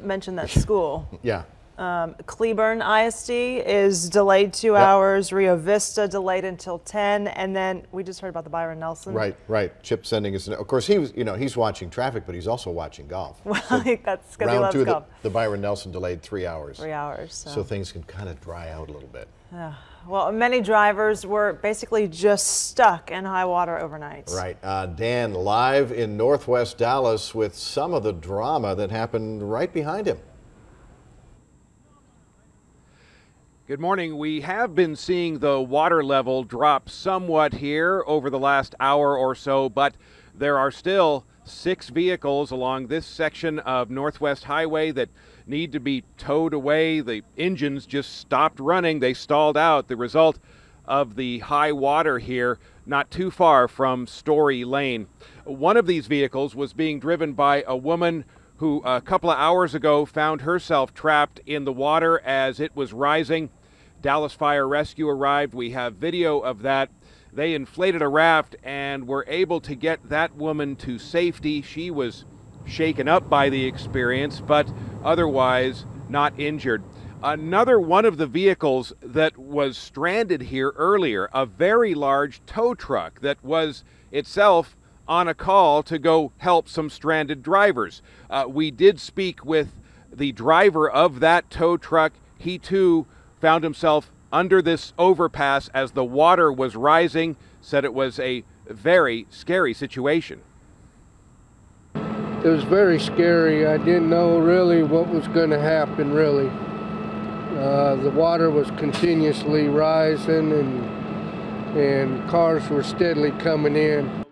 Mentioned that school. Yeah. Cleburne ISD is delayed 2 hours. Rio Vista delayed until 10, and then we just heard about the Byron Nelson. Right. Chip sending us. Of course, he's watching traffic, but he's also watching golf. Well, So that's because he round loves two, golf. the Byron Nelson delayed 3 hours. 3 hours. So things can kind of dry out a little bit. Well, many drivers were basically just stuck in high water overnight. Right. Dan, live in Northwest Dallas with some of the drama that happened right behind him. Good morning. We have been seeing the water level drop somewhat here over the last hour or so, but there are still 6 vehicles along this section of Northwest Highway that need to be towed away. The engines just stopped running. They stalled out, the result of the high water here not too far from Story Lane. One of these vehicles was being driven by a woman who a couple of hours ago found herself trapped in the water as it was rising. Dallas Fire Rescue arrived. We have video of that. They inflated a raft and were able to get that woman to safety. She was shaken up by the experience, but otherwise not injured. Another one of the vehicles that was stranded here earlier, a very large tow truck that was itself on a call to go help some stranded drivers. We did speak with the driver of that tow truck. He too found himself under this overpass as the water was rising, said it was a very scary situation. It was very scary. I didn't know really what was going to happen, really. The water was continuously rising and cars were steadily coming in.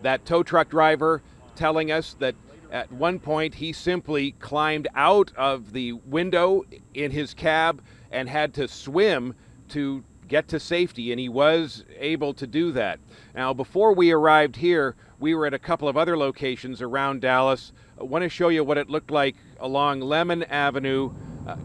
That tow truck driver telling us that at one point he simply climbed out of the window in his cab and had to swim to get to safety, and he was able to do that. Now, before we arrived here, we were at a couple of other locations around Dallas. I want to show you what it looked like along Lemon Avenue,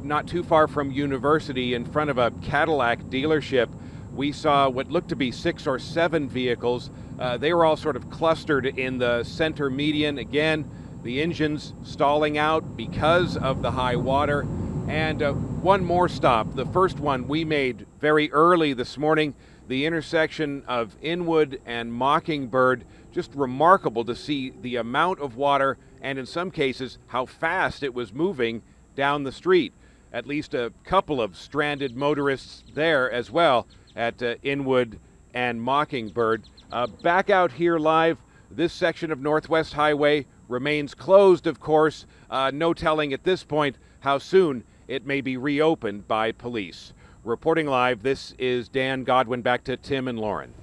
not too far from University, in front of a Cadillac dealership. We saw what looked to be 6 or 7 vehicles. They were all sort of clustered in the center median. Again, the engines stalling out because of the high water. And one more stop, the first one we made very early this morning, the intersection of Inwood and Mockingbird. Just remarkable to see the amount of water and in some cases how fast it was moving down the street. At least a couple of stranded motorists there as well at Inwood and Mockingbird. Back out here live, this section of Northwest Highway remains closed, of course. No telling at this point how soon it may be reopened by police. Reporting live, this is Dan Godwin. Back to Tim and Lauren.